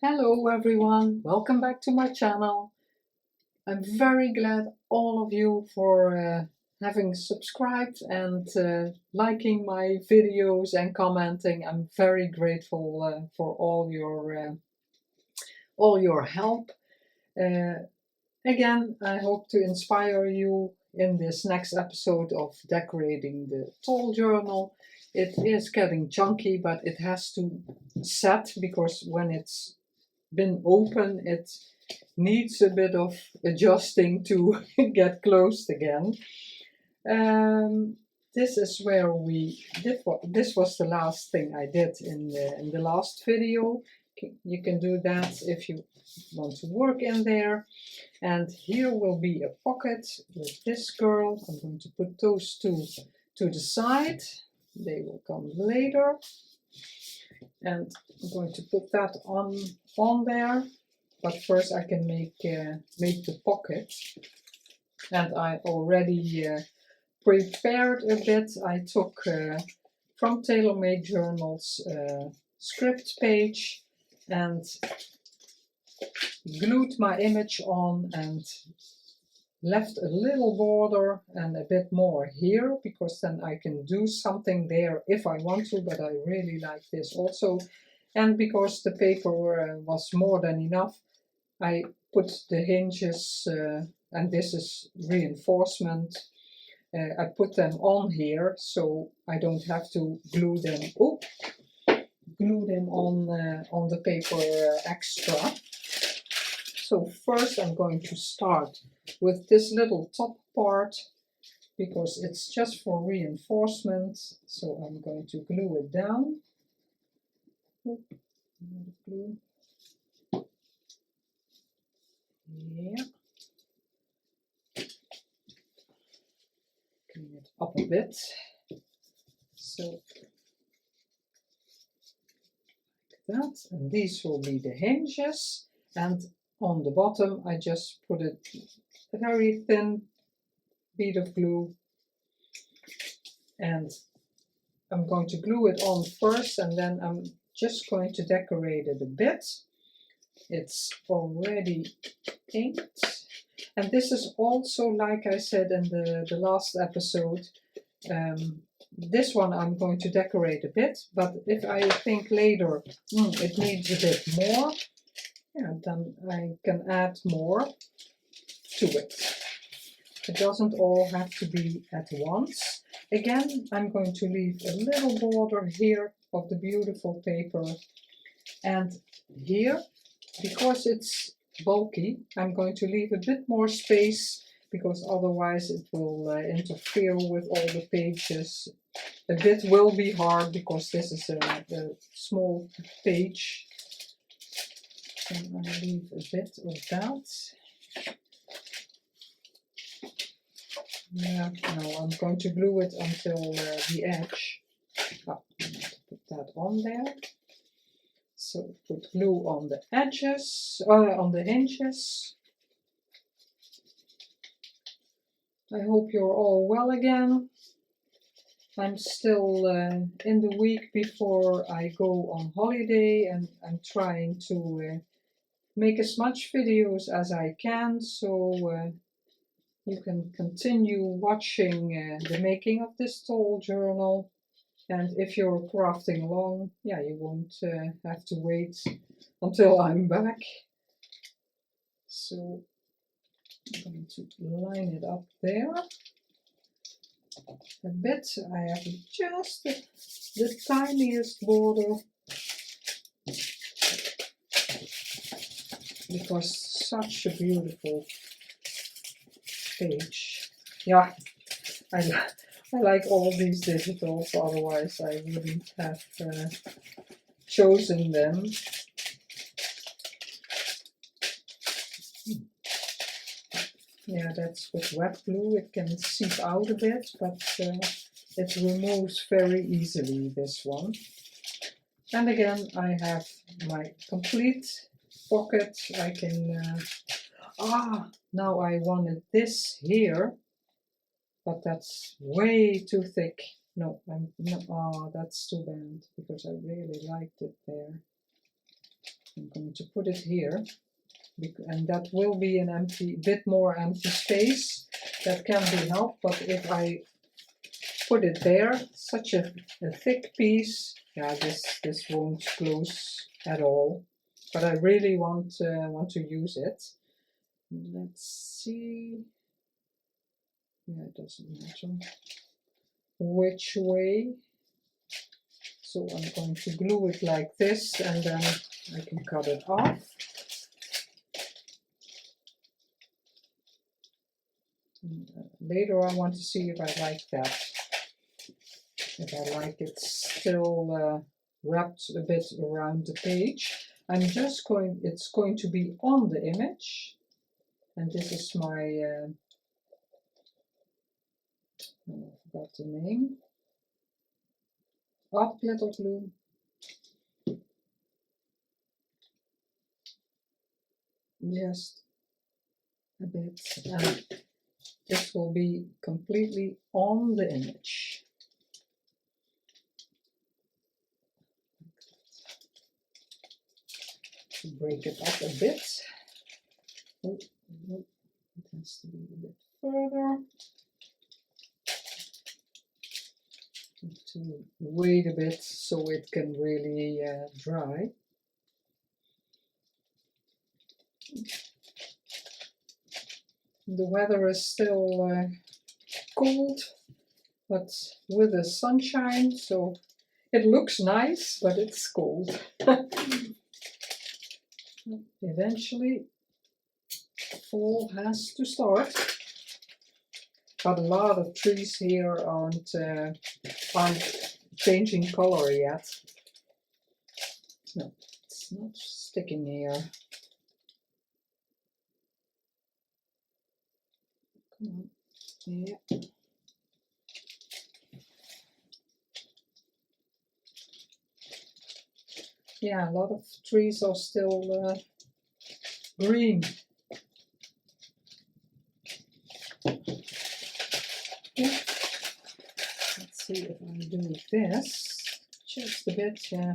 Hello everyone, welcome back to my channel. I'm very glad all of you for having subscribed and liking my videos and commenting. I'm very grateful for all your help. Again, I hope to inspire you in this next episode of decorating the tall journal. It is getting chunky, but it has to set because when it's been open, it needs a bit of adjusting to get closed again. This is where we did. This was the last thing I did in the last video. You can do that if you want to work in there. And here will be a pocket with this girl. I'm going to put those two to the side. They will come later. And I'm going to put that on there, but first I can make the pocket. And I already prepared a bit. I took from TaylorMade Journals script page and glued my image on and left a little border and a bit more here, because then I can do something there if I want to, but I really like this also. And because the paper was more than enough, I put the hinges, and this is reinforcement, I put them on here so I don't have to glue them on the paper extra. So first I'm going to start with this little top part because it's just for reinforcement. So I'm going to glue it down. Glue. Yeah. Clean it up a bit. So like that. And these will be the hinges. And on the bottom I just put a very thin bead of glue, and I'm going to glue it on first, and then I'm just going to decorate it a bit. It's already inked, and this is also, like I said in the last episode, this one I'm going to decorate a bit, but if I think later it needs a bit more, yeah, then I can add more to it. It doesn't all have to be at once. Again, I'm going to leave a little border here of the beautiful paper, and here, because it's bulky, I'm going to leave a bit more space, because otherwise it will interfere with all the pages. A bit will be hard because this is a small page. And I leave a bit of that. Yeah, no, I'm going to glue it until the edge. Oh, I'm going to put that on there. So put glue on the edges, on the hinges. I hope you're all well again. I'm still in the week before I go on holiday, and I'm trying to make as much videos as I can, so you can continue watching the making of this tall journal. And if you're crafting along, yeah, you won't have to wait until I'm back. So I'm going to line it up there a bit. I have just the tiniest border because such a beautiful page. Yeah, I like all these digitals, otherwise I wouldn't have chosen them. Yeah, that's with wet glue, it can seep out a bit, but it removes very easily, this one. And again, I have my complete pocket. I can, now I wanted this here, but that's way too thick. No, that's too bad, because I really liked it there. I'm going to put it here, and that will be an empty, bit more empty space. That can be helped, but if I put it there, such a thick piece, yeah, this won't close at all. But I really want to use it. Let's see. Yeah, it doesn't matter which way. So I'm going to glue it like this, and then I can cut it off. And later I want to see if I like that. If I like it still wrapped a bit around the page. It's going to be on the image. And this is my, I forgot the name. Art glitter glue. Just a bit, and this will be completely on the image. Break it up a bit. Oh, no, it has to be a bit further. To wait a bit so it can really dry. The weather is still cold, but with the sunshine, so it looks nice, but it's cold. Eventually, fall has to start. But a lot of trees here aren't changing color yet. No, it's not sticking here. Come on. Yeah. Yeah, a lot of trees are still green. Yeah. Let's see if I do this just a bit. Yeah,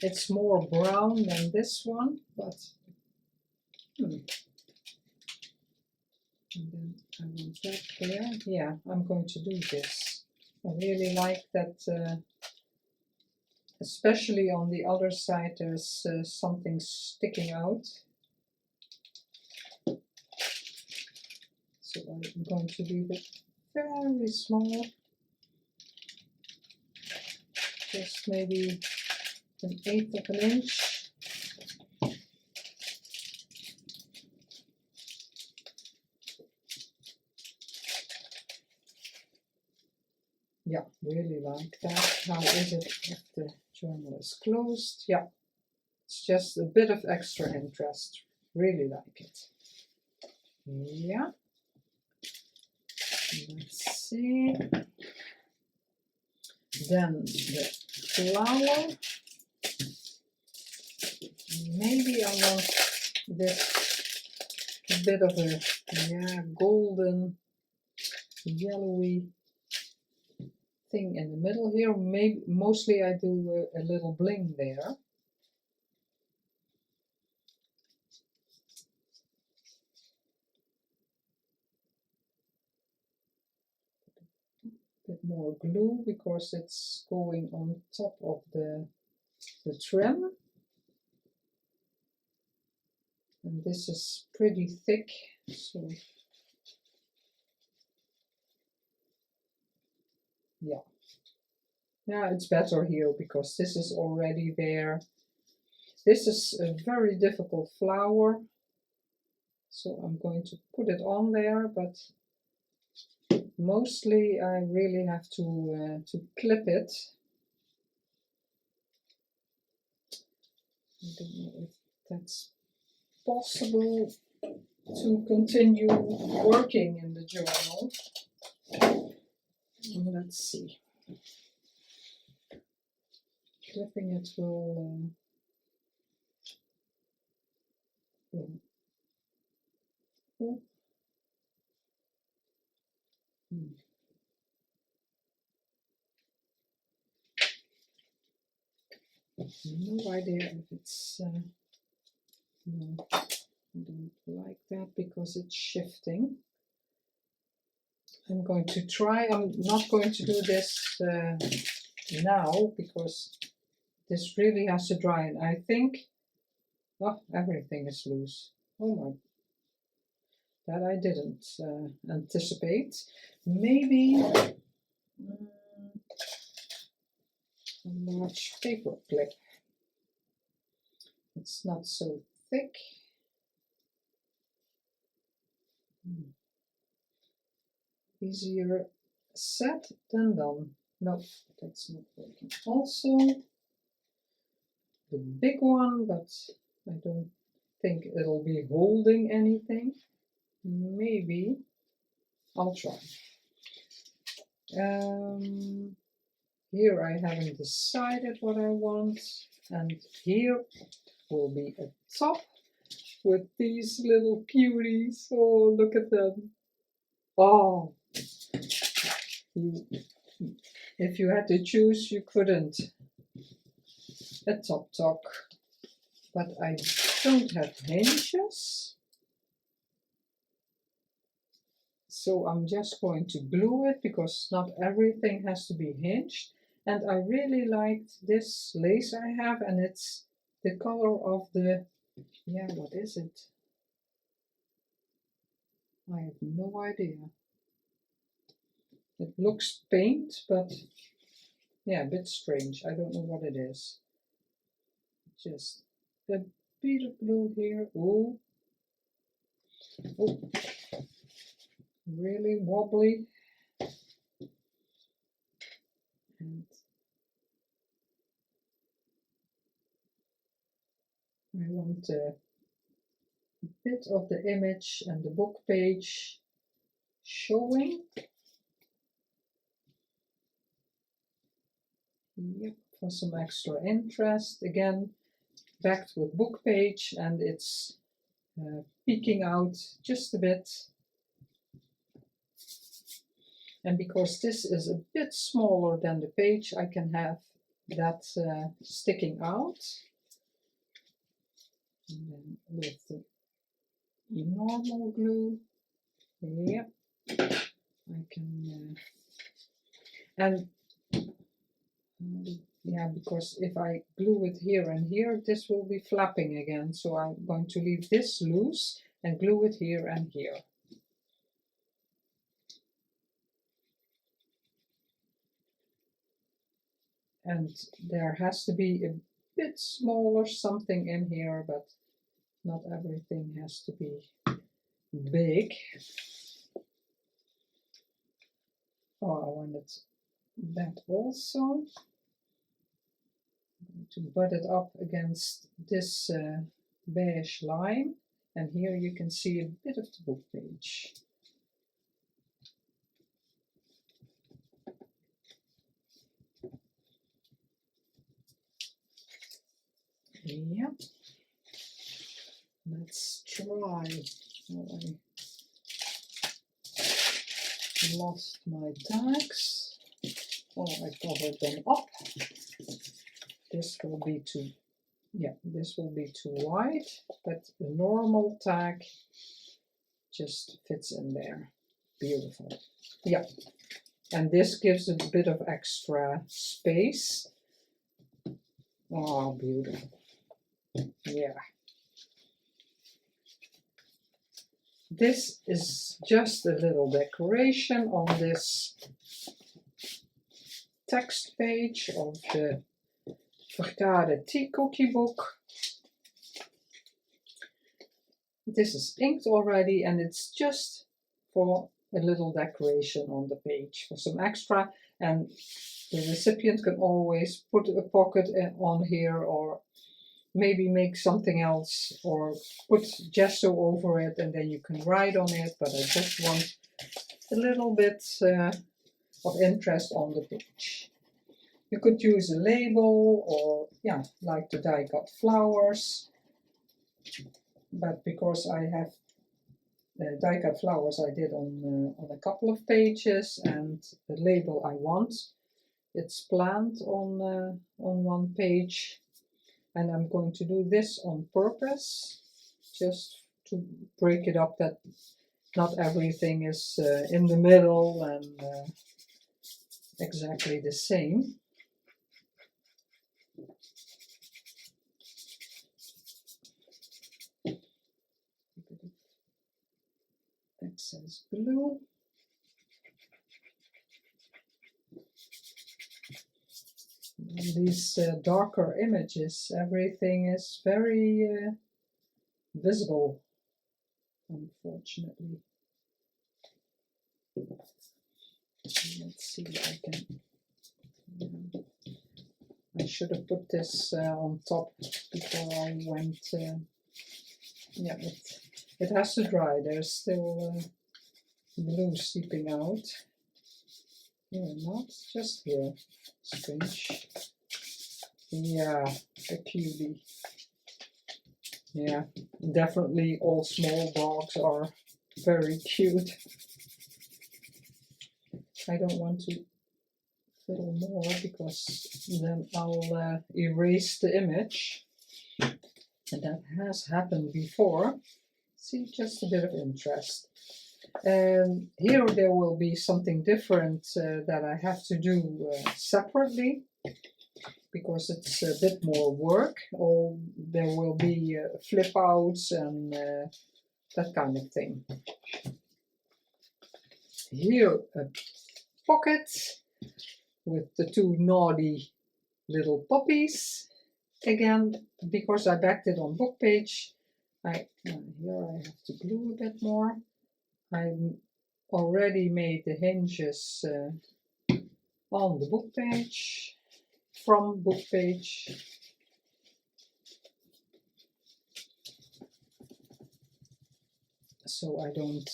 it's more brown than this one, but and then I want that there. Yeah, I'm going to do this. I really like that. Especially on the other side, there's something sticking out. So I'm going to leave it very small, just maybe 1/8 of an inch. Yeah, really like that. How is it if the journal is closed? Yeah, it's just a bit of extra interest. Really like it. Yeah. Let's see. Then the flower. Maybe I want this bit of a golden, yellowy thing in the middle here. Maybe mostly I do a little bling there. Bit more glue because it's going on top of the trim, and this is pretty thick, so yeah, it's better here because this is already there. This is a very difficult flower, so I'm going to put it on there, but mostly I really have to clip it. I don't know if that's possible to continue working in the journal. Let's see. Clipping it will no idea if it's No, I don't like that because it's shifting. I'm going to try, I'm not going to do this now because this really has to dry, and I think, oh, everything is loose. Oh my, that I didn't anticipate. Maybe a large paper clip. It's not so thick. Easier said than done. No, that's not working. Also, the big one, but I don't think it'll be holding anything. Maybe I'll try. Here I haven't decided what I want, and here will be a top with these little cuties. Oh, look at them. Oh, if you had to choose, you couldn't. A top, but I don't have hinges. So I'm just going to glue it because not everything has to be hinged. And I really liked this lace I have, and it's the color of the, yeah, what is it? I have no idea. It looks paint, but yeah, a bit strange. I don't know what it is. Just a bit of glue here. Oh, oh, really wobbly. And I want a bit of the image and the book page showing. Yep, for some extra interest. Again, backed with book page, and it's peeking out just a bit. And because this is a bit smaller than the page, I can have that sticking out. And then with the normal glue, yep, I can, and yeah, because if I glue it here and here, this will be flapping again. So I'm going to leave this loose and glue it here and here. And there has to be a bit smaller something in here, but not everything has to be big. Oh, I wanted that also. I'm going to butt it up against this beige line, and here you can see a bit of the book page. Yep. Let's try. Oh, I lost my tags. Oh, I covered them up. This will be too, yeah, this will be too wide, but the normal tag just fits in there. Beautiful. Yeah, and this gives a bit of extra space. Oh, beautiful. Yeah. This is just a little decoration on this text page of the Verkade Tea Cookie book. This is inked already, and it's just for a little decoration on the page for some extra, and the recipient can always put a pocket on here, or maybe make something else, or put gesso over it, and then you can write on it. But I just want a little bit of interest on the page. You could use a label, or yeah, like the die cut flowers, but because I have die cut flowers I did on a couple of pages, and the label I want, it's planned on one page, and I'm going to do this on purpose just to break it up that not everything is in the middle and exactly the same. A bit of excess glue. On these darker images, everything is very visible, unfortunately. Let's see if I can. I should have put this on top before I went. Yeah, it has to dry. There's still glue seeping out. Here, not just here. Strange. Yeah, a cutie. Yeah, definitely all small dogs are very cute. I don't want to fill more because then I'll erase the image. And that has happened before. See, just a bit of interest. And here there will be something different that I have to do separately because it's a bit more work. Or there will be flip outs and that kind of thing. Here a pocket with the two naughty little puppies. Again, because I backed it on book page, here I have to glue a bit more. I already made the hinges on the book page, from book page. So I don't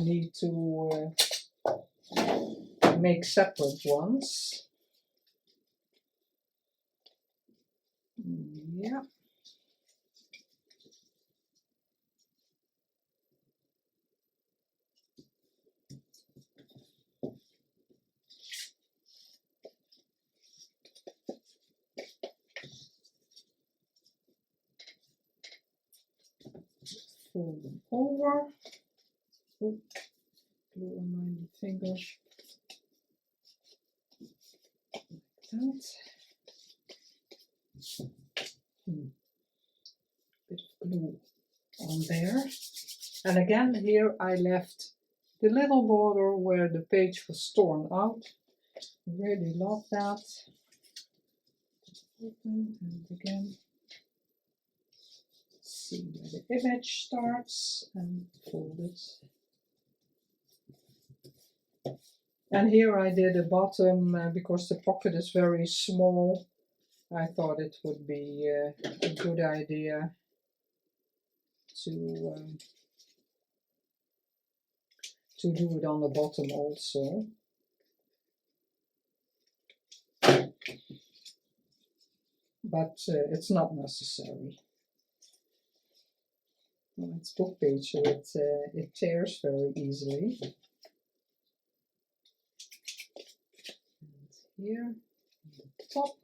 need to make separate ones. Yeah. Fold them over. Oop, glue on my fingers. Like that. Bit of glue on there. And again, here I left the little border where the page was torn out. Really love that. Open and again. See where the image starts and fold it. And here I did a bottom because the pocket is very small. I thought it would be a good idea to do it on the bottom also. But it's not necessary. Well, it's book page, so it tears very easily. And here, on the top.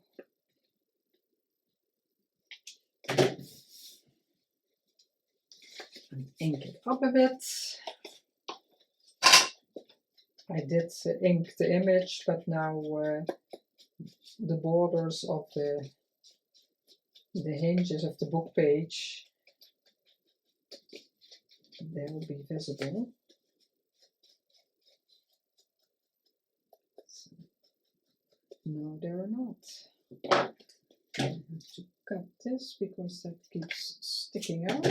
And ink it up a bit. I did ink the image, but now the borders of the hinges of the book page, they will be visible. So, no, they're not. I have to cut this because that keeps sticking out.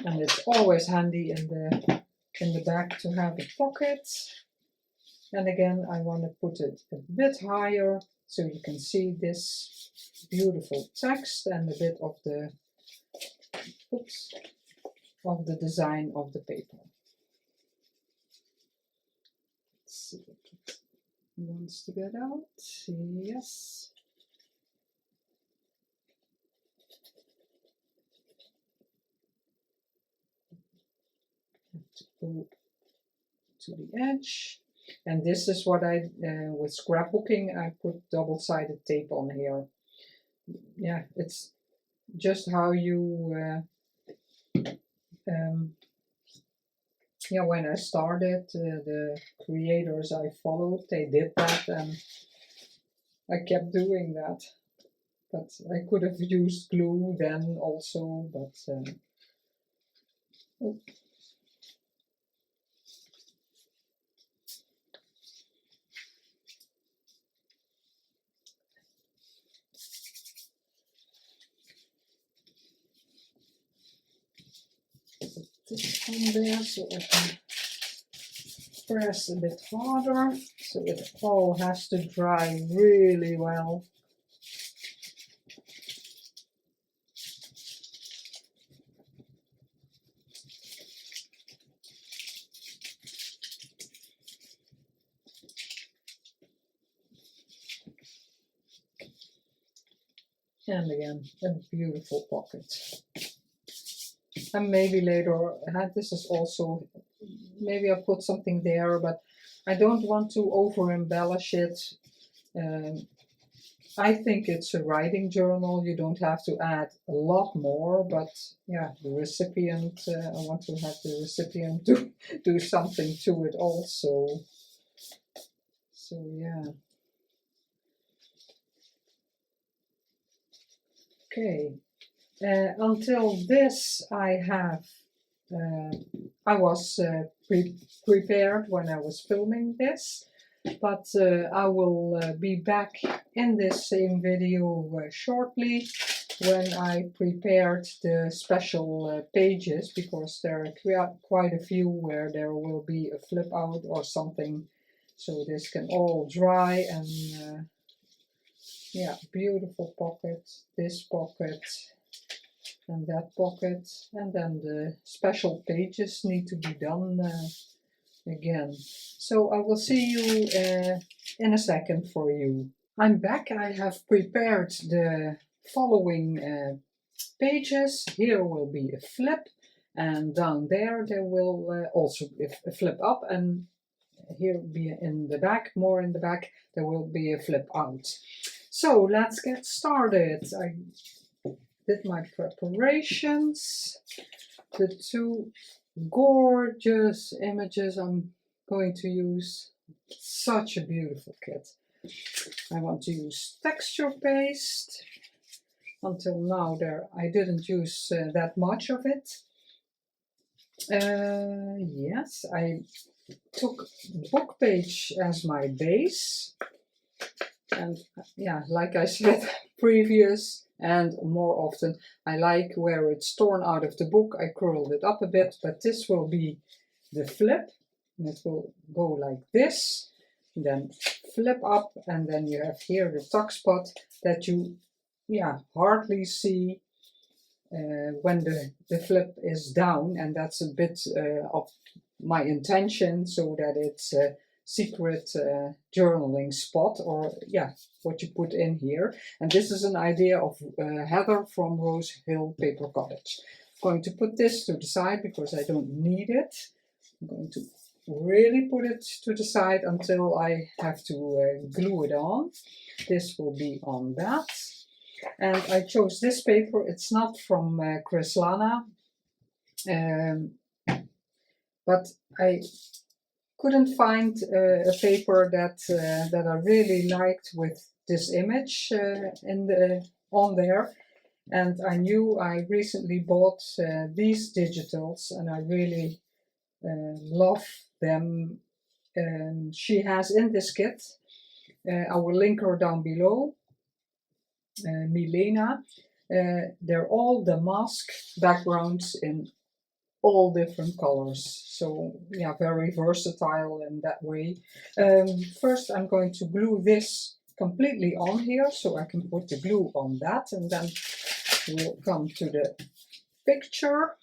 And it's always handy in the back to have a pocket. And again, I want to put it a bit higher so you can see this beautiful text and a bit of the design of the paper. Let's see if it wants to get out. Yes. Have to go to the edge. And this is what I, with scrapbooking, I put double-sided tape on here. Yeah, it's just how you yeah, when I started, the creators I followed, they did that, and I kept doing that. But I could have used glue then also, but oh, this on there so I can press a bit harder, so it all has to dry really well. And again, a beautiful pocket. And maybe later, this is also, maybe I'll put something there, but I don't want to over embellish it. I think it's a writing journal. You don't have to add a lot more, but yeah, the recipient, I want to have the recipient do something to it also. So yeah. Okay. Until this, I was prepared when I was filming this, but I will be back in this same video shortly when I prepared the special pages, because there are quite a few where there will be a flip out or something, so this can all dry. And yeah, beautiful pocket, this pocket, and that pocket, and then the special pages need to be done again. So I will see you in a second for you. I'm back. I have prepared the following pages. Here will be a flip, and down there will also be a flip up, and here be in the back, more in the back, there will be a flip out. So let's get started. I did my preparations. The two gorgeous images I'm going to use. Such a beautiful kit. I want to use texture paste. Until now I didn't use that much of it. Yes, I took book page as my base. And yeah, like I said previous and more often, I like where it's torn out of the book. I curled it up a bit, but this will be the flip, and it will go like this, and then flip up, and then you have here the tuck spot that you hardly see when the flip is down, and that's a bit of my intention, so that it's a secret journaling spot, or what you put in here. And this is an idea of Heather from Rose Hill Paper Cottage. I'm going to put this to the side because I don't need it. I'm going to really put it to the side until I have to glue it on. This will be on that. And I chose this paper. It's not from Kreslana, but I couldn't find a paper that I really liked with this image on there. And I knew I recently bought these digitals, and I really love them. She has in this kit, I will link her down below, Milena. They're all damask backgrounds in all different colors, so yeah, very versatile in that way. First I'm going to glue this completely on here so I can put the glue on that, and then we'll come to the picture.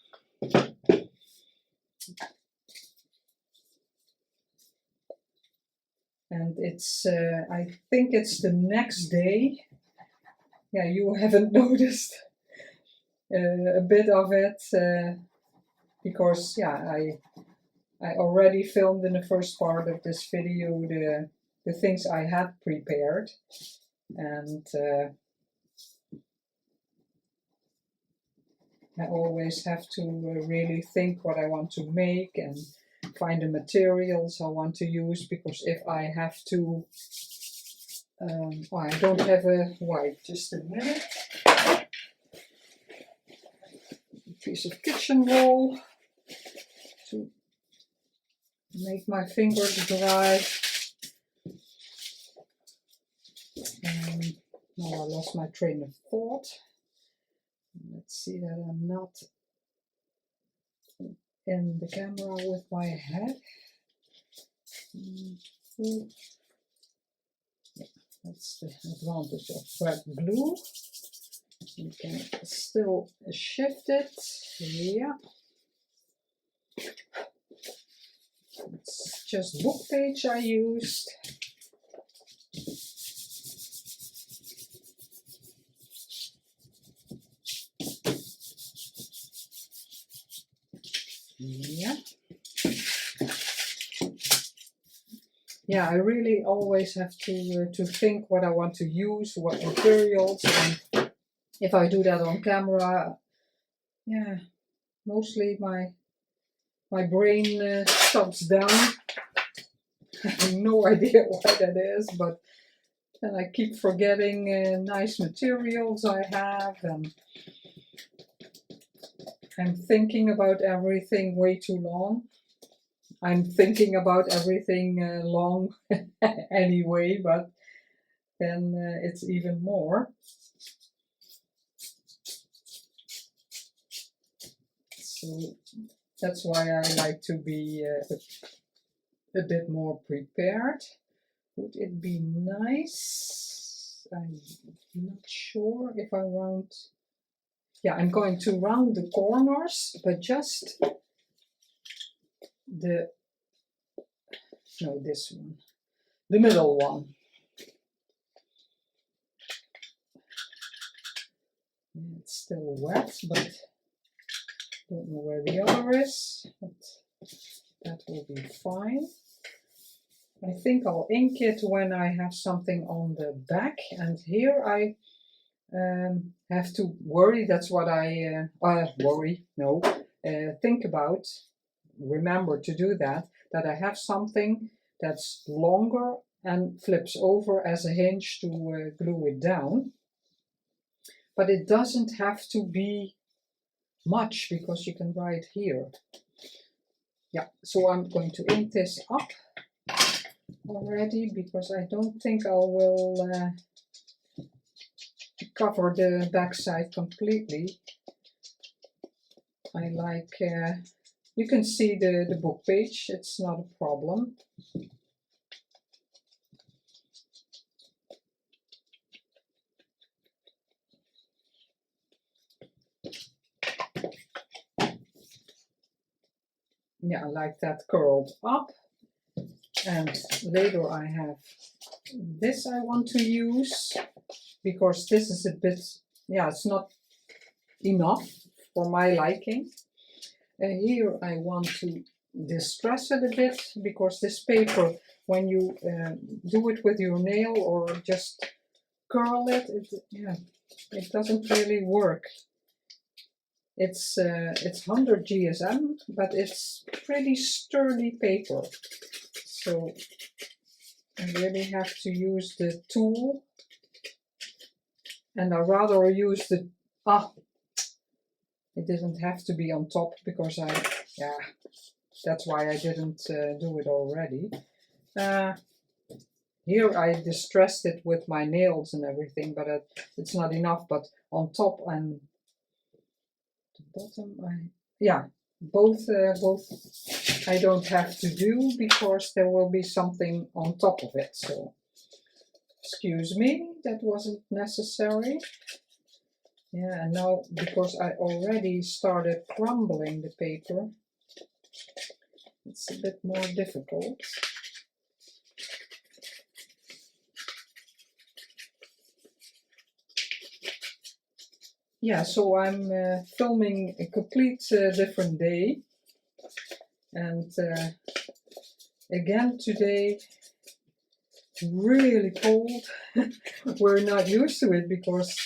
And it's I think it's the next day. Yeah, you haven't noticed a bit of it because I already filmed in the first part of this video the things I had prepared, and I always have to really think what I want to make and find the materials I want to use, because if I have to, oh, I don't have a white, just a minute. A piece of kitchen roll to make my fingers dry. Now I lost my train of thought. Let's see that I'm not in the camera with my head. Yeah, that's the advantage of red glue. You can still shift it. Yeah. It's just book page I used. Yeah. Yeah, I really always have to think what I want to use, what materials, and if I do that on camera, yeah, mostly my brain shuts down. I have no idea why that is, but then I keep forgetting nice materials I have, and I'm thinking about everything way too long. I'm thinking about everything long anyway, but then it's even more. So that's why I like to be a bit more prepared. Would it be nice? I'm not sure if I round. Yeah, I'm going to round the corners, but just this one, the middle one. It's still wet, but don't know where the other is, but that will be fine. I think I'll ink it when I have something on the back, and here I have to worry. That's what I think about. Remember to do that I have something that's longer and flips over as a hinge to glue it down. But it doesn't have to be much, because you can write here. Yeah, so I'm going to ink this up already, because I don't think I will cover the back side completely. I like, you can see the book page, it's not a problem. Yeah, I like that curled up. And later I have this I want to use, because this is a bit, yeah, it's not enough for my liking. Here I want to distress it a bit, because this paper, when you do it with your nail or just curl it, it doesn't really work. It's 100 GSM, but it's pretty sturdy paper. So I really have to use the tool, and I rather use the, it didn't have to be on top, because that's why I didn't do it already. Here I distressed it with my nails and everything, but it's not enough. But on top and the bottom, both I don't have to do, because there will be something on top of it. So excuse me, that wasn't necessary. Yeah, and now, because I already started crumbling the paper, it's a bit more difficult. Yeah, so I'm filming a complete different day, and again today really cold. We're not used to it because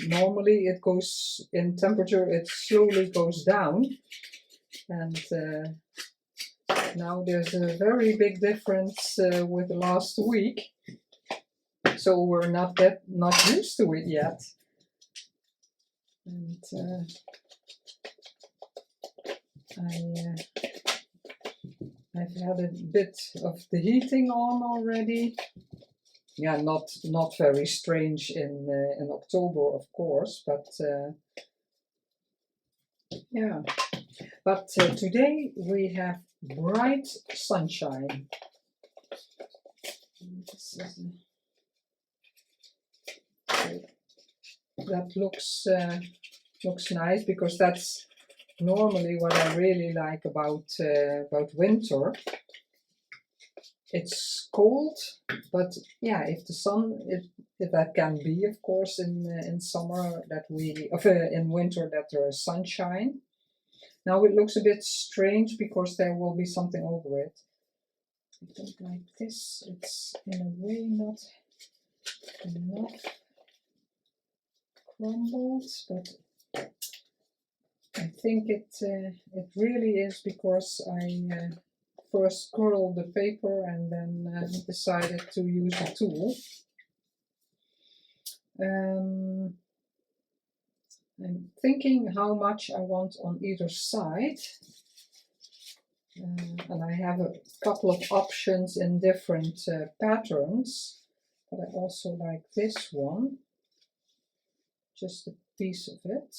normally it goes in temperature, it slowly goes down, and now there's a very big difference with the last week, so we're not used to it yet. And I've had a bit of the heating on already. Yeah, not very strange in October, of course, but yeah. But today we have bright sunshine. That looks nice, because that's normally what I really like about winter. It's cold, but yeah, if the sun, if that can be, of course, in summer that in winter that there is sunshine. Now it looks a bit strange because there will be something over it. I don't like this. It's in a way not enough crumbled, but I think it really is because I first curled the paper and then decided to use a tool. I'm thinking how much I want on either side. And I have a couple of options in different patterns, but I also like this one, just a piece of it.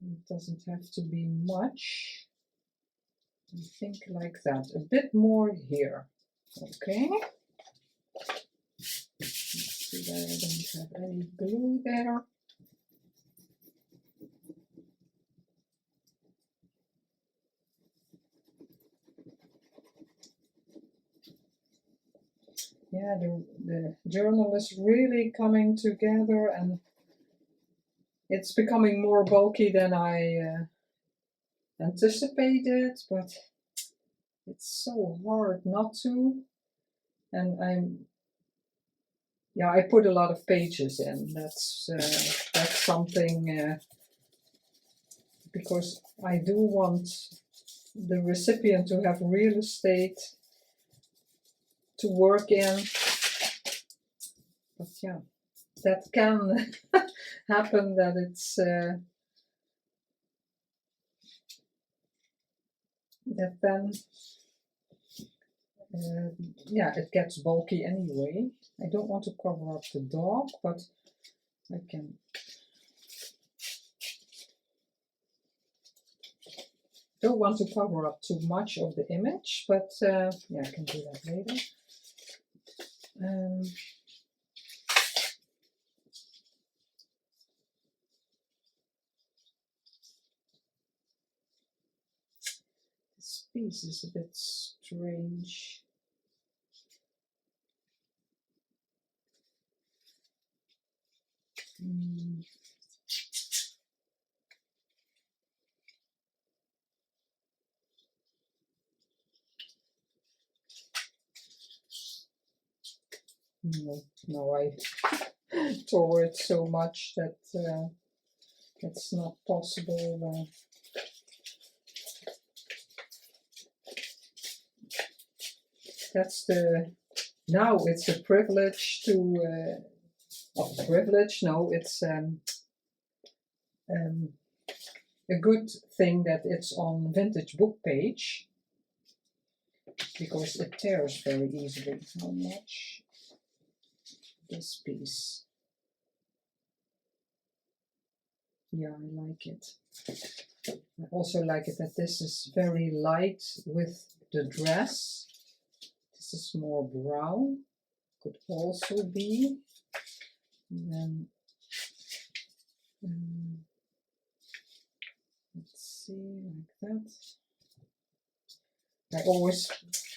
It doesn't have to be much. I think like that, a bit more here. Okay. Let's see that I don't have any glue there. Yeah, the journal is really coming together, and it's becoming more bulky than I anticipated, but it's so hard not to. And I put a lot of pages in. That's something, because I do want the recipient to have real estate to work in. But yeah, that can happen, that it's that then it gets bulky anyway. I don't want to cover up the dog, but I can. Don't want to cover up too much of the image, but yeah, I can do that later. This piece is a bit strange. No, I tore it so much that it's not possible. Now it's a privilege to, privilege, no, it's a good thing that it's on Vintage Book Page, because it tears very easily. How much? This piece. Yeah, I like it. I also like it that this is very light with the dress. This is more brown. Could also be. And then, let's see, like that. I always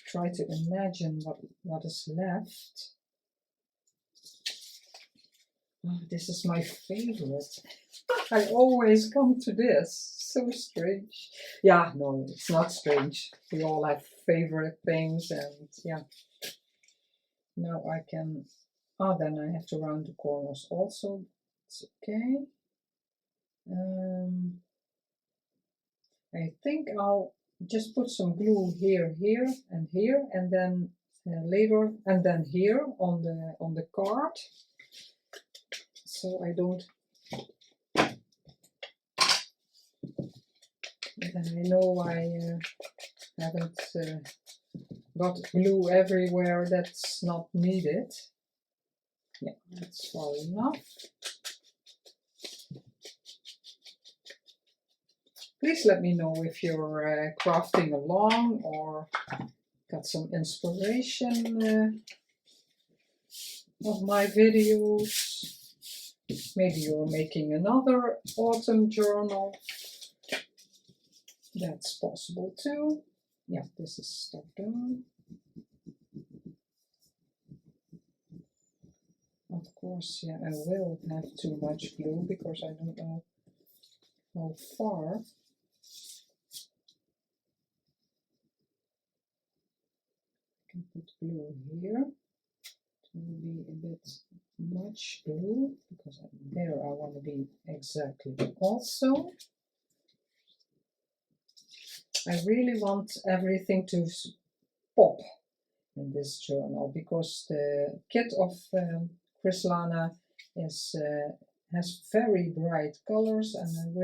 try to imagine what is left. Oh, this is my favorite. I always come to this. So strange. Yeah, no, it's not strange. We all have favorite things, and yeah. Now I can, then I have to round the corners also. It's okay. I think I'll just put some glue here, and then later, and then here on the card, so I don't. And I know I haven't got glue everywhere that's not needed. Yeah, that's well enough. Please let me know if you're crafting along or got some inspiration of my videos. Maybe you're making another autumn journal. That's possible too. Yeah, this is stuck down. Of course, yeah, I will have too much glue because I don't know how far. I can put glue here. It will be a bit much glue because there I want to be exactly also. I really want everything to pop in this journal because the kit of Chryslana is has very bright colors, and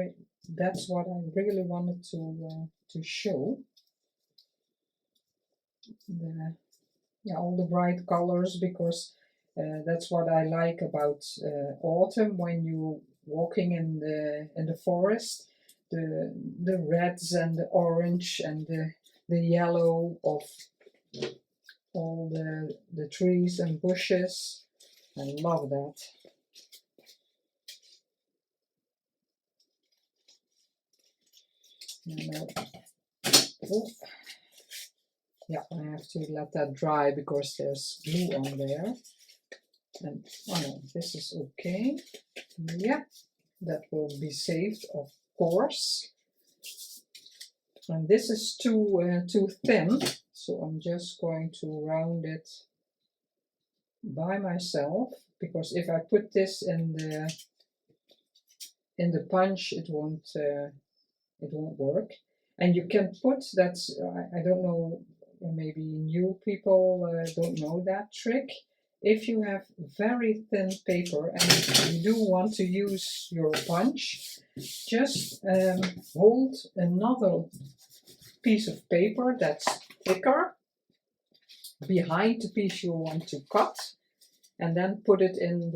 that's what I really wanted to show. All the bright colors, because that's what I like about autumn when you walking in the forest. The reds and the orange and the yellow of all the trees and bushes. I love that. Yeah, I have to let that dry because there's glue on there. And oh no, this is okay. Yeah, that will be saved, of course. And this is too thin, so I'm just going to round it by myself, because if I put this in the punch, it won't work. And you can put that. I don't know. Maybe new people don't know that trick. If you have very thin paper and you do want to use your punch, just hold another piece of paper that's thicker behind the piece you want to cut, and then put it in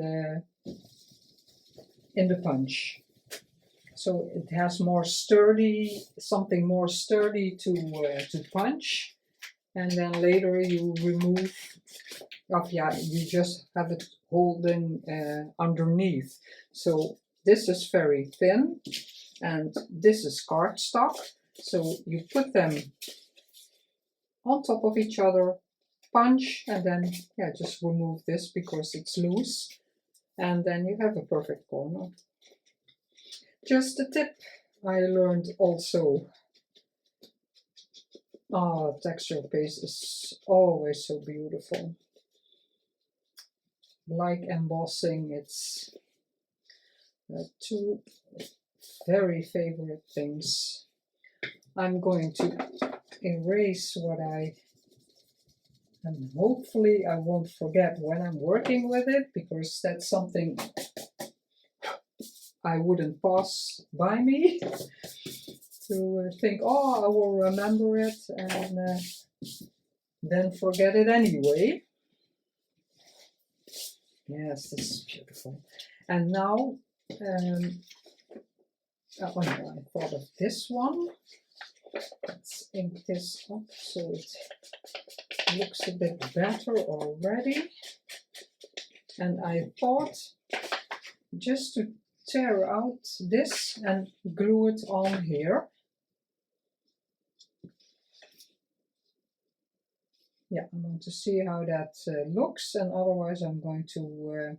the punch. So it has something more sturdy to punch, and then later you remove. You just have it holding underneath. So this is very thin, and this is cardstock. So you put them on top of each other, punch, and then just remove this because it's loose, and then you have a perfect corner. Just a tip I learned also. Texture paste is always so beautiful. Like embossing, it's two very favorite things. I'm going to erase what and hopefully I won't forget when I'm working with it, because that's something I wouldn't pass by me to think, I will remember it, and then forget it anyway. Yes, this is beautiful. And now, I thought of this one. Let's ink this up so it looks a bit better already. And I thought just to tear out this and glue it on here. Yeah, I'm going to see how that looks, and otherwise I'm going to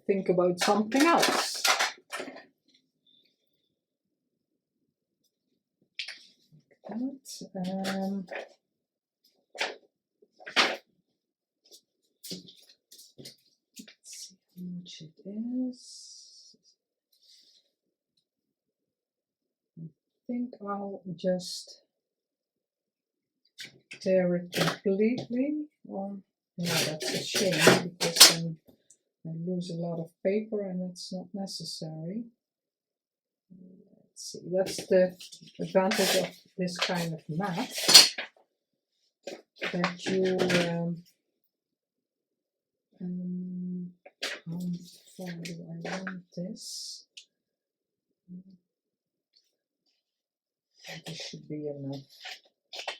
think about something else. that. Let's see how much it is. I think I'll just tear it completely, or yeah, that's a shame because then I lose a lot of paper and it's not necessary. Let's see, that's the advantage of this kind of mat, that you how far do I want this? This should be enough,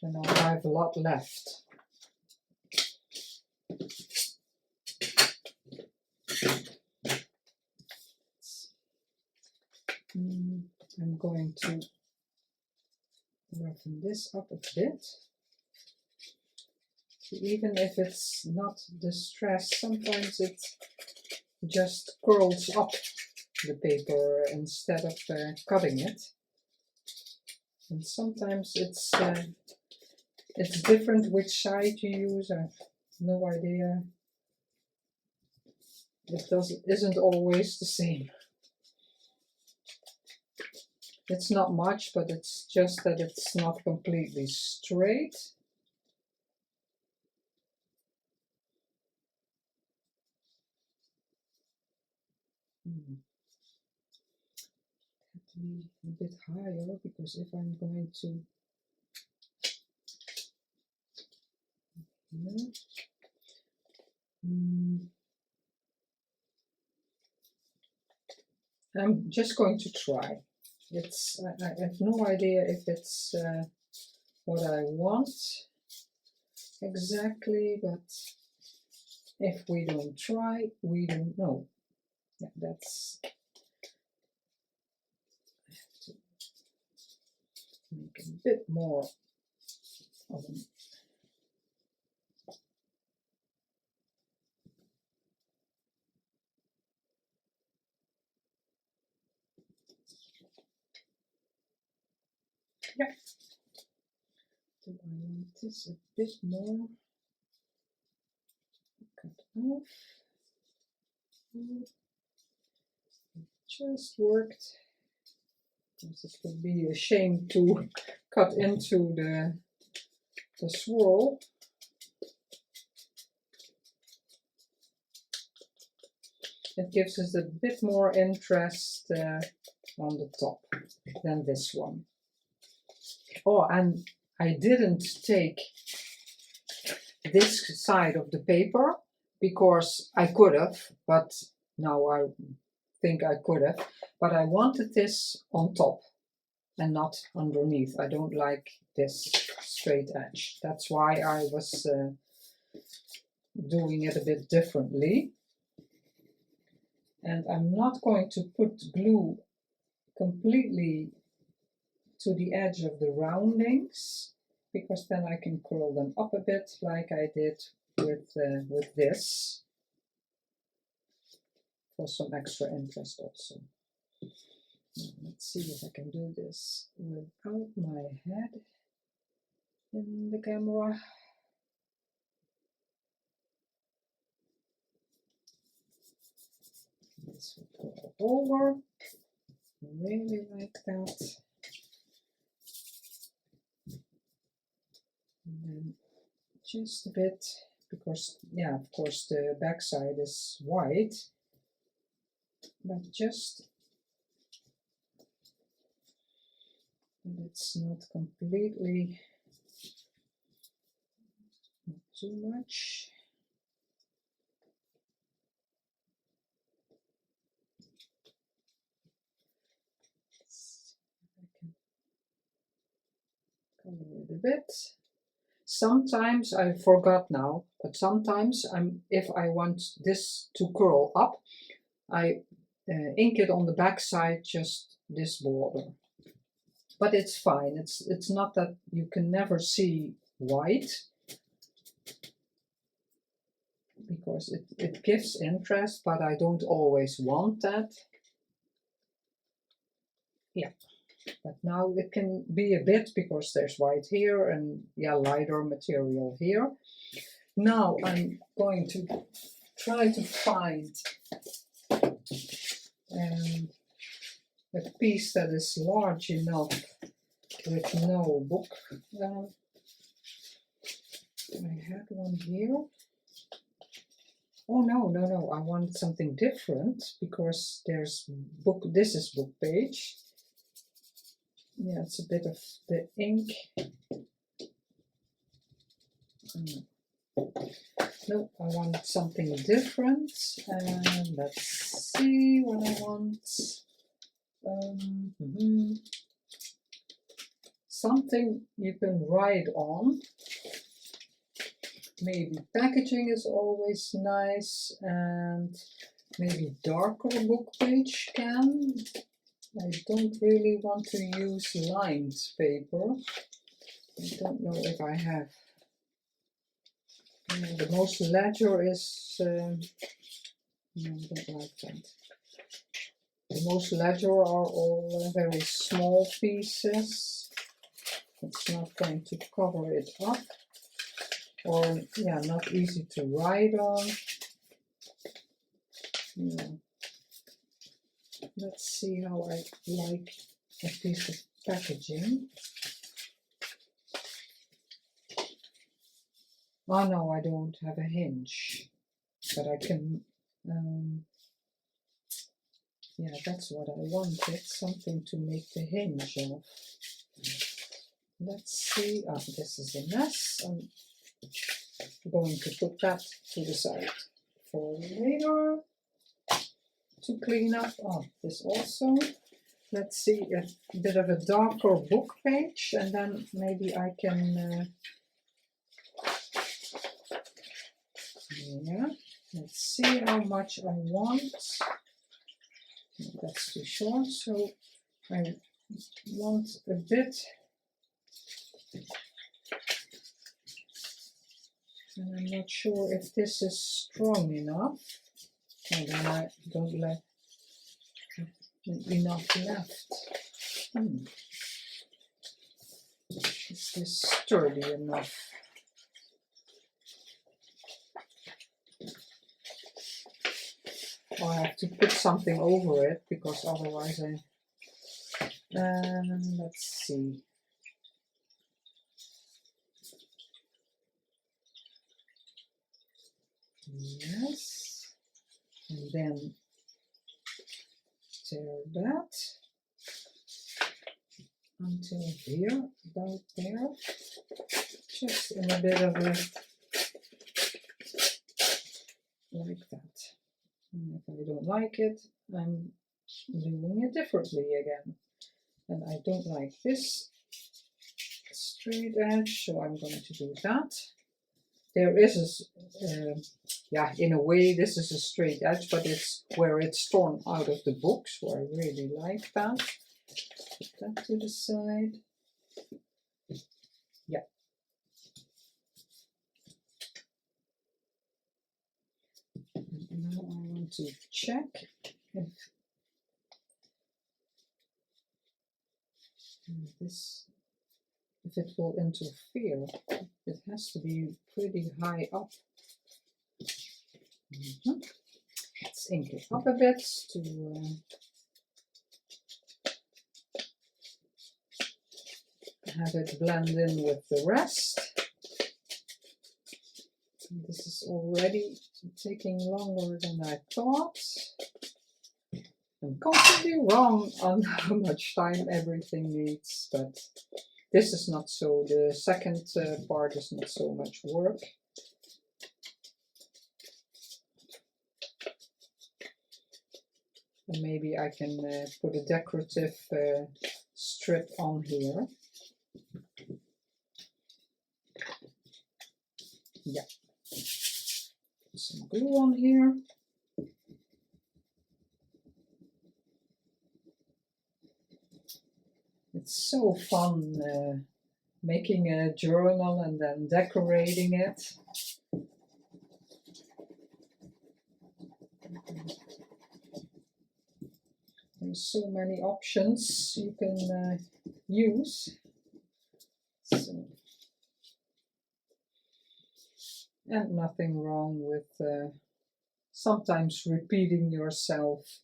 and I have a lot left. I'm going to roughen this up a bit. Even if it's not distressed, sometimes it just curls up the paper instead of cutting it. And sometimes it's different which side you use. I have no idea. It isn't always the same. It's not much, but it's just that it's not completely straight. Have to be a bit higher, because if I'm going to here, I'm just going to try. I have no idea if it's what I want exactly, but if we don't try, we don't know. Yeah, that's. I have to make a bit more of an. Yeah. Do I want this a bit more? Cut off. It just worked. Because it would be a shame to cut into the swirl. It gives us a bit more interest on the top than this one. Oh, and I didn't take this side of the paper because I could have, but now I think I could have, but I wanted this on top and not underneath. I don't like this straight edge. That's why I was doing it a bit differently. And I'm not going to put glue completely to the edge of the roundings, because then I can curl them up a bit like I did with this, for some extra interest also. Now, let's see if I can do this without my head in the camera. This will go over. Really like that. And then just a bit, because yeah, of course the back side is white, but just that it's not completely, not too much. Color it a bit. Sometimes I forgot now, but sometimes if I want this to curl up, I ink it on the back side, just this border. But it's fine. It's not that you can never see white, because it gives interest, but I don't always want that. Yeah. But now it can be a bit because there's white here and yeah, lighter material here. Now I'm going to try to find a piece that is large enough with no book. I had one here. Oh no, I want something different because there's book, this is book page. Yeah, it's a bit of the ink. No, I want something different, and let's see what I want. Something you can write on. Maybe packaging is always nice, and maybe darker book page can. I don't really want to use lined paper. I don't know if I have. The most ledger is, no, I don't like that. The most ledger are all very small pieces. It's not going to cover it up. Or, yeah, not easy to write on. Yeah. Let's see how I like a piece of packaging. Oh no, I don't have a hinge, but I can, yeah, that's what I wanted, something to make the hinge of. Let's see, this is a mess. I'm going to put that to the side for later to clean up. Oh, this also. Let's see, a bit of a darker book page, and then maybe I can, yeah, let's see how much I want. That's too short, so I want a bit. And I'm not sure if this is strong enough. And then I don't let enough left. Is this sturdy enough? Or I have to put something over it because otherwise I. Let's see. Yes, and then tear that until here, about there, just in a bit of a, like that. And if I don't like it, I'm doing it differently again. And I don't like this straight edge, so I'm going to do that. There is a, yeah, in a way this is a straight edge, but it's where it's torn out of the book, so I really like that. Put that to the side. Yeah. And now I want to check if this, if it will interfere. It has to be pretty high up. Let's ink it up a bit to have it blend in with the rest. This is already taking longer than I thought. I'm completely wrong on how much time everything needs, but this is not so, the second part is not so much work. And maybe I can put a decorative strip on here. Yeah. Put some glue on here. It's so fun making a journal and then decorating it. There's so many options you can use. So, and nothing wrong with sometimes repeating yourself.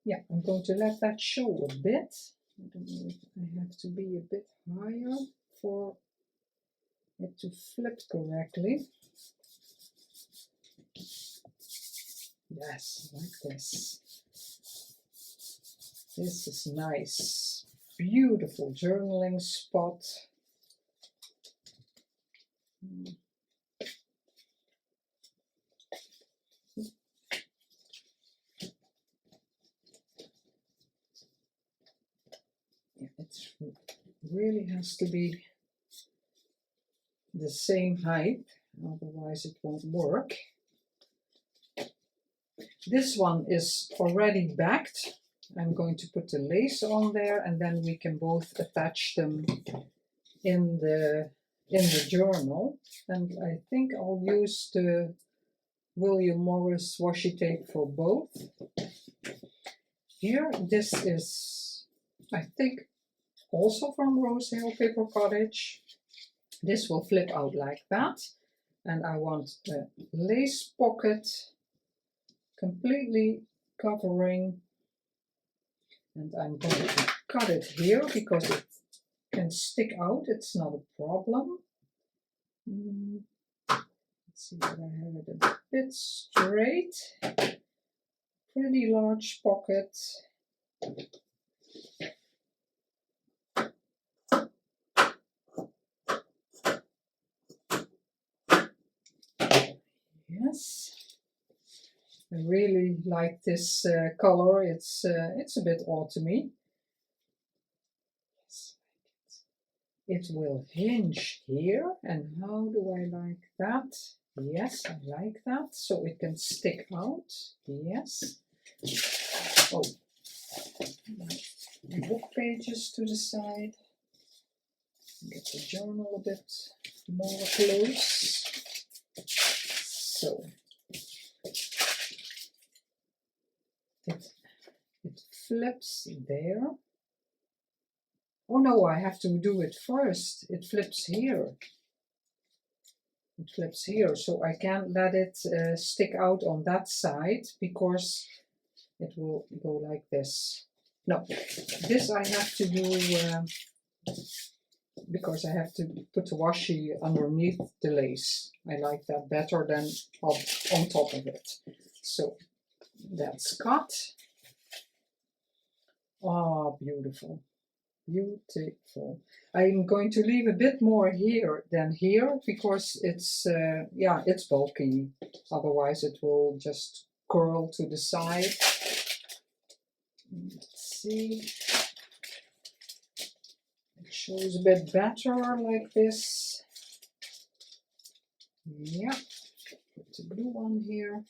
Yeah, I'm going to let that show a bit. I don't know if I have to be a bit higher for it to flip correctly. Yes, like this. This is nice. Beautiful journaling spot. It really has to be the same height, otherwise it won't work. This one is already backed. I'm going to put the lace on there, and then we can both attach them in the journal. And I think I'll use the William Morris washi tape for both. Here, this is, I think, also from Rosehill Paper Cottage. This will flip out like that, and I want the lace pocket completely covering, and I'm going to cut it here because it can stick out. It's not a problem. Let's see that I have it a bit straight. Pretty large pocket. Yes, I really like this color. It's a bit autumny. Yes, it will hinge here, and how do I like that? Yes, I like that, so it can stick out. Yes. Oh, my book pages to the side. Get the journal a bit more close. So it flips there. Oh no, I have to do it first. It flips here. It flips here, so I can't let it stick out on that side because it will go like this. No, this I have to do because I have to put the washi underneath the lace. I like that better than on top of it. So that's cut. Ah, beautiful. Beautiful. I'm going to leave a bit more here than here because it's yeah, it's bulky. Otherwise it will just curl to the side. Let's see. It shows a bit better like this. Yeah. Put the blue one here.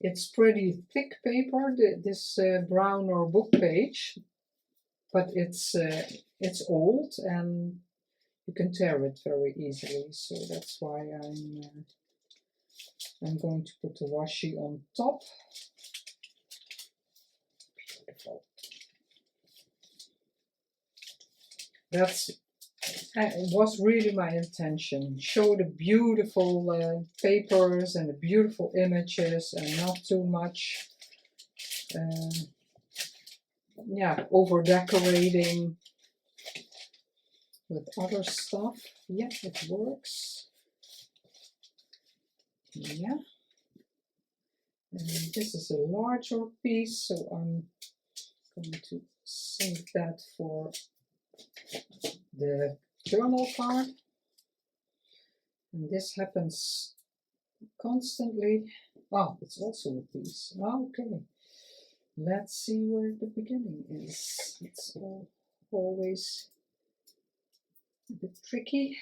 It's pretty thick paper, this browner book page, but it's old and you can tear it very easily. So that's why I'm going to put the washi on top. Beautiful. It was really my intention. Show the beautiful papers and the beautiful images and not too much yeah, over decorating with other stuff. Yeah, it works. Yeah. And this is a larger piece, so I'm going to save that for the journal card. And this happens constantly. Oh, it's also a piece. Okay. Let's see where the beginning is. It's always a bit tricky.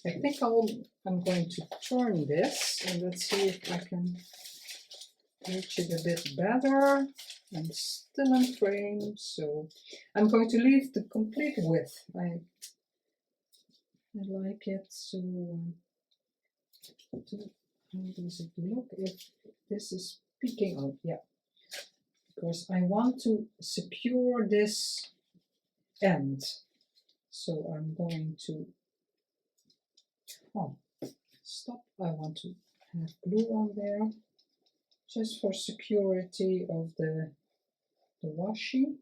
I think I'm going to turn this and let's see if I can reach it a bit better. I'm still in frame, so I'm going to leave the complete width. I like it, so how does it look if this is peeking out? Yeah, because I want to secure this end. So I'm going to, oh, stop, I want to have glue on there, just for security of the washi.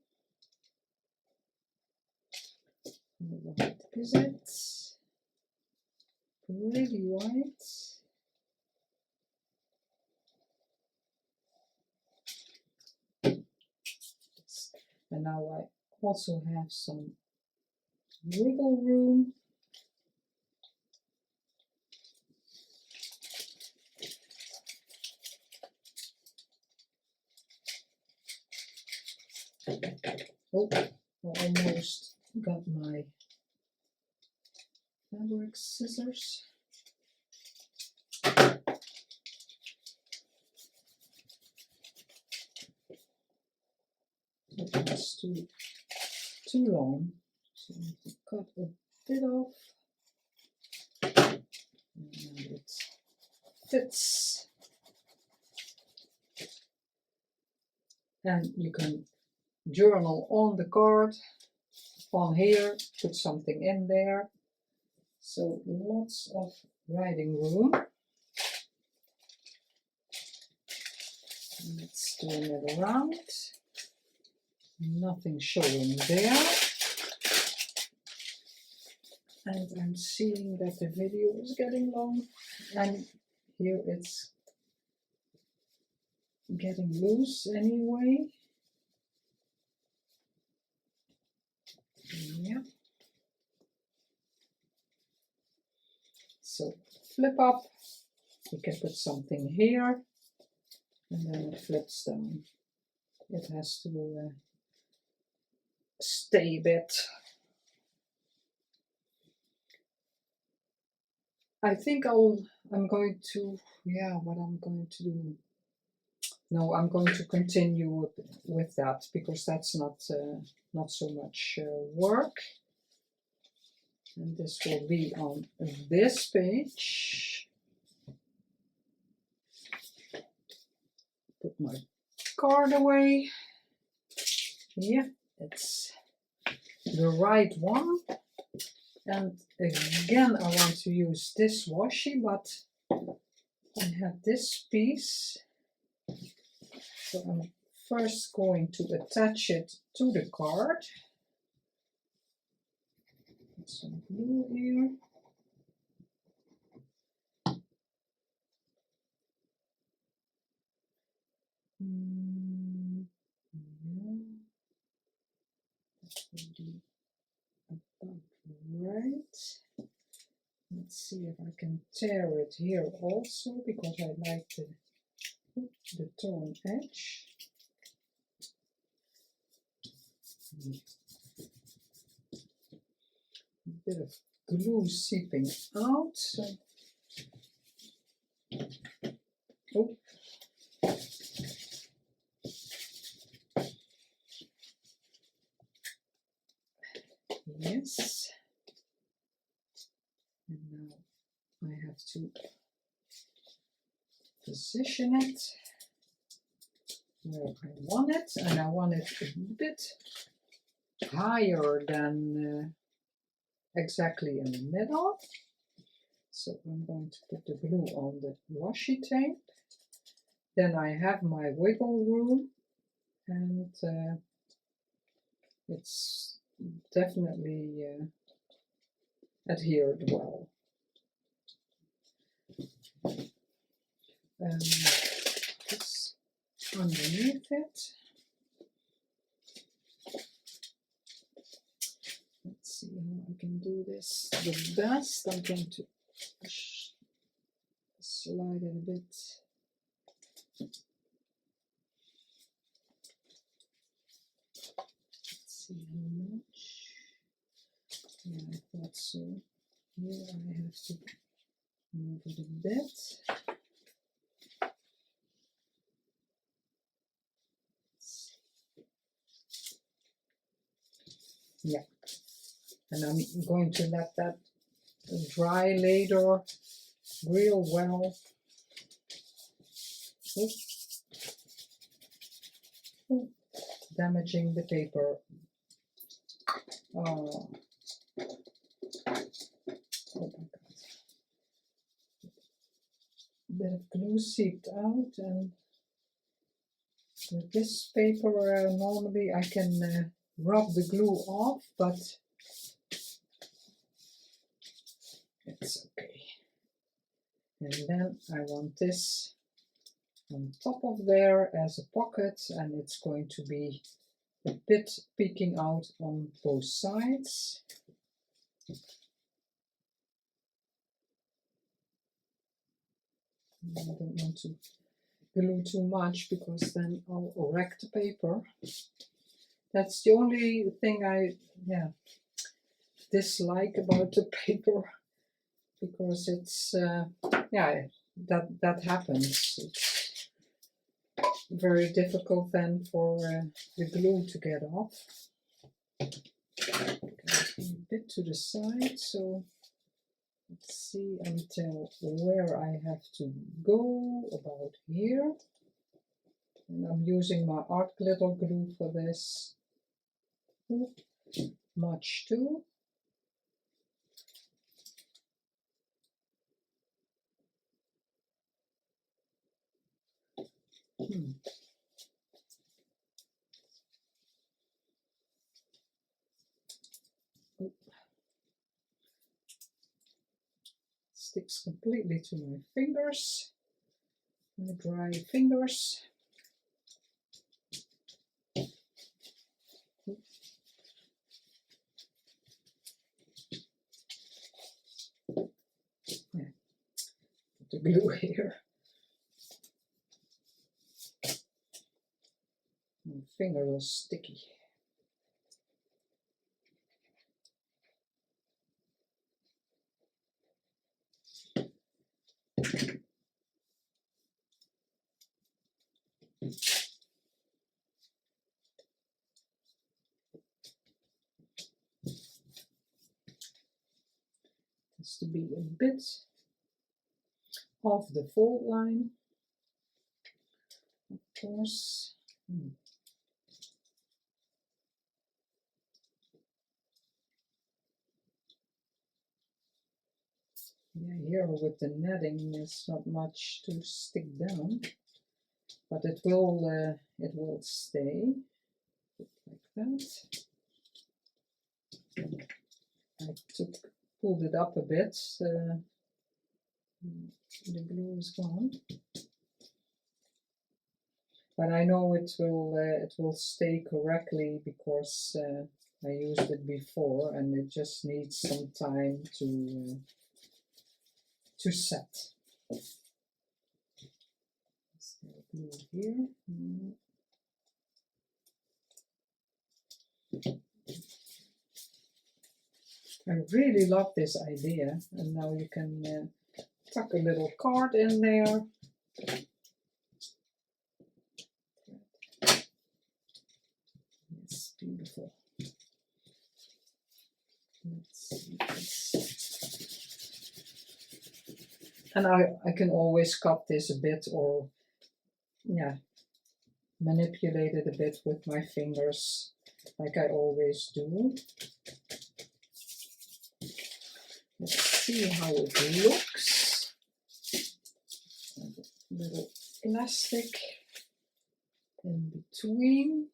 What is it? Pretty white. And now I also have some wiggle room. Oh, I almost got my fabric scissors. It was too long, so I have to cut a bit off. And it fits. And you can journal on the card, on here, put something in there. So lots of writing room. Let's turn it around. Nothing showing there. And I'm seeing that the video is getting long, and here it's getting loose anyway. Yeah. So flip up, you can put something here, and then it flips down. It has to stay a bit. I think I'm going to, yeah, what I'm going to do. No, I'm going to continue with that, because that's not so much work. And this will be on this page. Put my card away. Yeah, it's the right one. And again, I want to use this washi, but I have this piece. So I'm first going to attach it to the card. Put some glue here. Yeah, that will be about right. Let's see if I can tear it here also, because I like the torn edge. A bit of glue seeping out. So. Oh. Yes. And now I have to position it where I want it, and I want it a bit higher than exactly in the middle. So I'm going to put the glue on the washi tape. Then I have my wiggle room, and it's definitely adhered well. This underneath it. Let's see how I can do this the best. I'm going to slide it a bit. Let's see how much. Yeah, I thought so. Here I have to move it a bit. Yeah, and I'm going to let that dry later real well. Oop. Oop. Damaging the paper. Oh my god. A bit of glue seeped out, and with this paper normally I can rub the glue off, but it's okay. And then I want this on top of there as a pocket, and it's going to be a bit peeking out on both sides. I don't want to glue too much because then I'll wreck the paper. That's the only thing I dislike about the paper, because it's that happens. It's very difficult then for the glue to get off. A bit to the side, so let's see until where I have to go, about here. And I'm using my art glitter glue for this. Ooh, much too. Oop. Sticks completely to my fingers, my dry fingers. Oop. Yeah. Put the glue here. My fingers are sticky. Has to be a bit off the fold line, of course. Yeah, here with the netting there's not much to stick down, but it will stay like that. I pulled it up a bit. The glue is gone, but I know it will stay correctly because I used it before, and it just needs some time to set. Let's glue here. I really love this idea, and now you can tuck a little card in there. It's beautiful. Let's see this. And I can always cut this a bit, or manipulate it a bit with my fingers, like I always do. Let's see how it looks. A little plastic in between,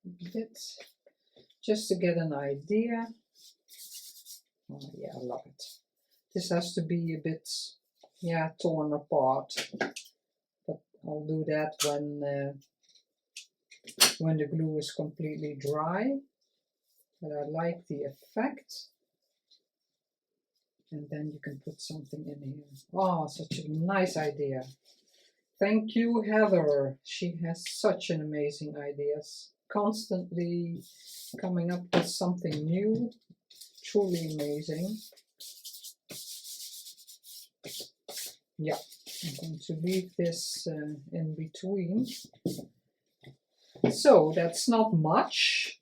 a bit, just to get an idea. Oh yeah, I love it. This has to be a bit, torn apart, but I'll do that when the glue is completely dry. But I like the effect. And then you can put something in here. Oh, such a nice idea. Thank you, Heather. She has such an amazing ideas. Constantly coming up with something new. Truly amazing. Yeah, I'm going to leave this in between. So that's not much.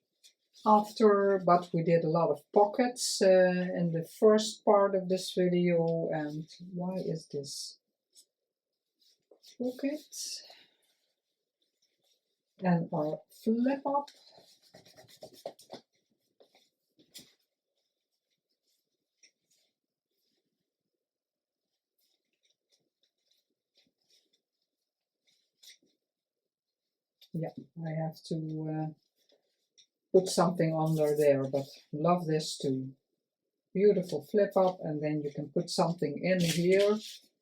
but we did a lot of pockets in the first part of this video. And why is this pocket? And our flip up. Yeah, I have to put something under there, but love this too. Beautiful flip up, and then you can put something in here.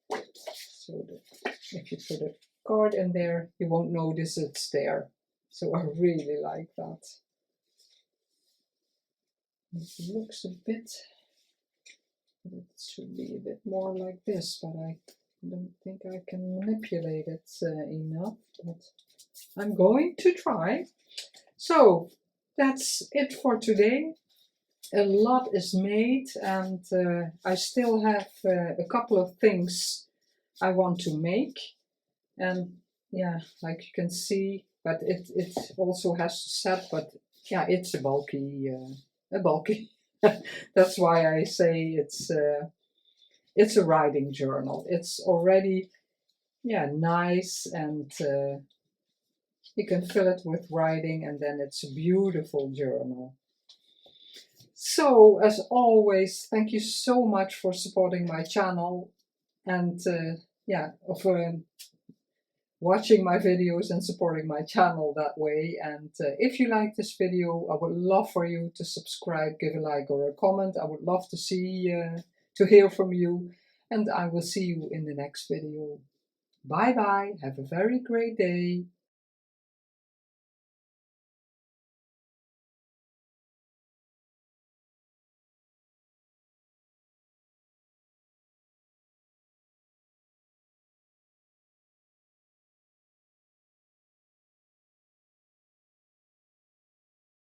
So that if you put a card in there, you won't notice it's there. So I really like that. It looks a bit, it should be a bit more like this, but I don't think I can manipulate it enough, but I'm going to try. So that's it for today. A lot is made, and I still have a couple of things I want to make. And yeah, like you can see, but it also has to set, but yeah, it's a bulky, that's why I say it's a writing journal. It's already, yeah, nice, and you can fill it with writing, and then it's a beautiful journal. So, as always, thank you so much for supporting my channel, and yeah, for watching my videos and supporting my channel that way. And if you like this video, I would love for you to subscribe, give a like or a comment. I would love to to hear from you, and I will see you in the next video. Bye bye, have a very great day.